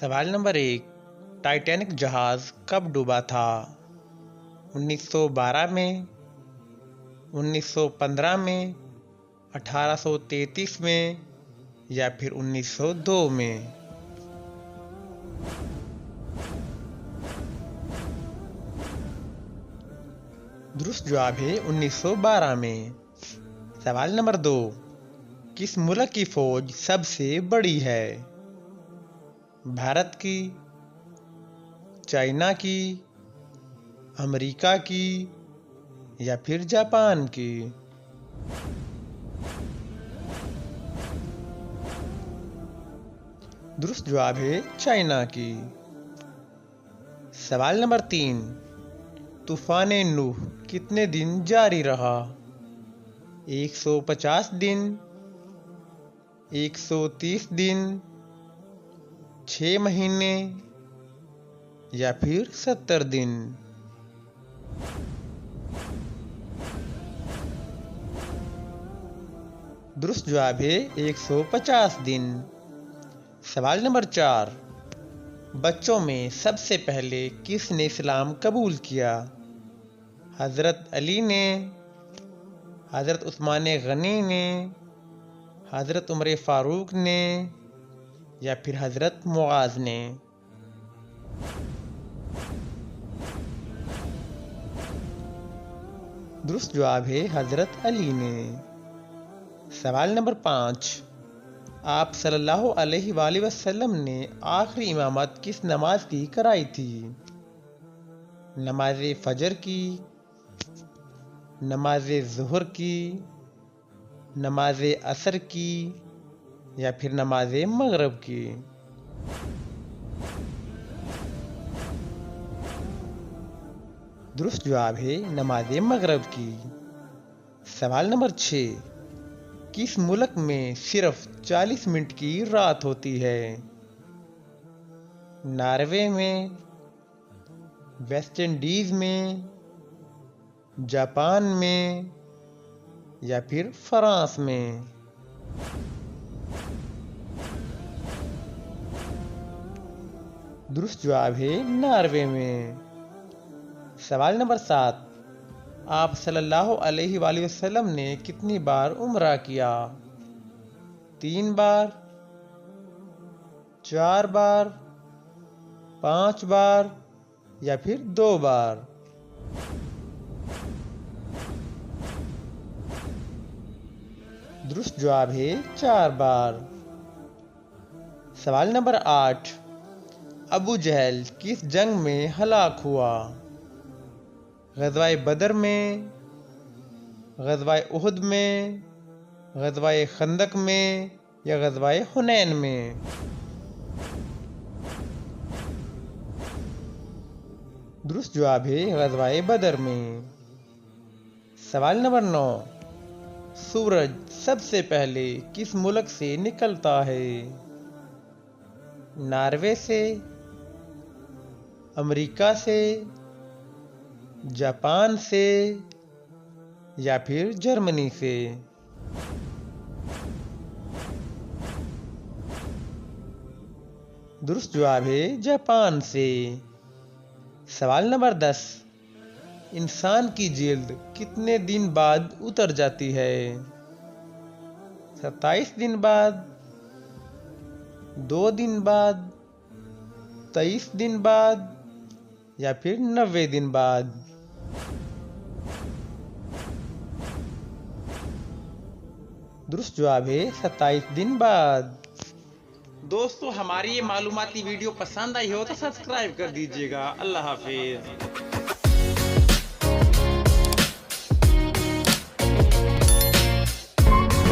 सवाल number 1। Titanic जहाज़ कब डूबा था? 1912 में, 1915 में, 1833 में या फिर 1902 में? दुरुस्त जवाब है 1912 में। सवाल नंबर 2। किस मुल्क की फौज सबसे बड़ी है? भारत की, चाइना की, अमेरिका की या फिर जापान की? दुरुस्त जवाब है चाइना की। सवाल नंबर 3। तूफान नूह कितने दिन जारी रहा? 150 दिन, 130 दिन, 6 महीने या फिर 70 दिन? दुरुस्त जवाब है 150 दिन। सवाल नंबर 4। बच्चों में सबसे पहले किसने इस्लाम कबूल किया? हज़रत अली ने, हज़रत उस्मान गनी ने, हज़रत उमर फारूक ने या फिर हज़रत मुआज़ ने? दुरुस्त जवाब है हज़रत अली ने। सवाल नंबर 5। आप सल्लल्लाहु अलैहि वसल्लम ने आखिरी इमामत किस नमाज की कराई थी? नमाज फजर की, नमाज ज़ुहर की, नमाज असर की या फिर नमाज मगरिब की? दुरुस्त जवाब है नमाज मगरिब की। सवाल नंबर 6। किस मुल्क में सिर्फ 40 मिनट की रात होती है? नॉर्वे में, वेस्ट इंडीज में, जापान में या फिर फ्रांस में? दुरुस्त जवाब है नॉर्वे में। सवाल नंबर 7। आप सल्लल्लाहु अलैहि वसल्लम ने कितनी बार उम्रा किया? 3 बार, 4 बार, 5 बार या फिर 2 बार? दुरुस्त जवाब है 4 बार। सवाल नंबर 8। अबू जहल किस जंग में हलाक हुआ? ग़ज़वाए बदर में, ग़ज़वाए उहद में, ग़ज़वाए खंदक में या ग़ज़वाए हुनैन में? दुरुस्त जवाब है ग़ज़वाए बदर में। सवाल नंबर 9। सूरज सबसे पहले किस मुल्क से निकलता है? नॉर्वे से, अमेरिका से, जापान से या फिर जर्मनी से? दुरुस्त जवाब है जापान से। सवाल नंबर 10। इंसान की जिल्द कितने दिन बाद उतर जाती है? 27 दिन बाद, 2 दिन बाद, 23 दिन बाद या फिर 90 दिन बाद? दुरुस्त जवाब है 27 दिन बाद। दोस्तों, हमारी ये मालूमाती वीडियो पसंद आई हो तो सब्सक्राइब कर दीजिएगा। अल्लाह हाफिज।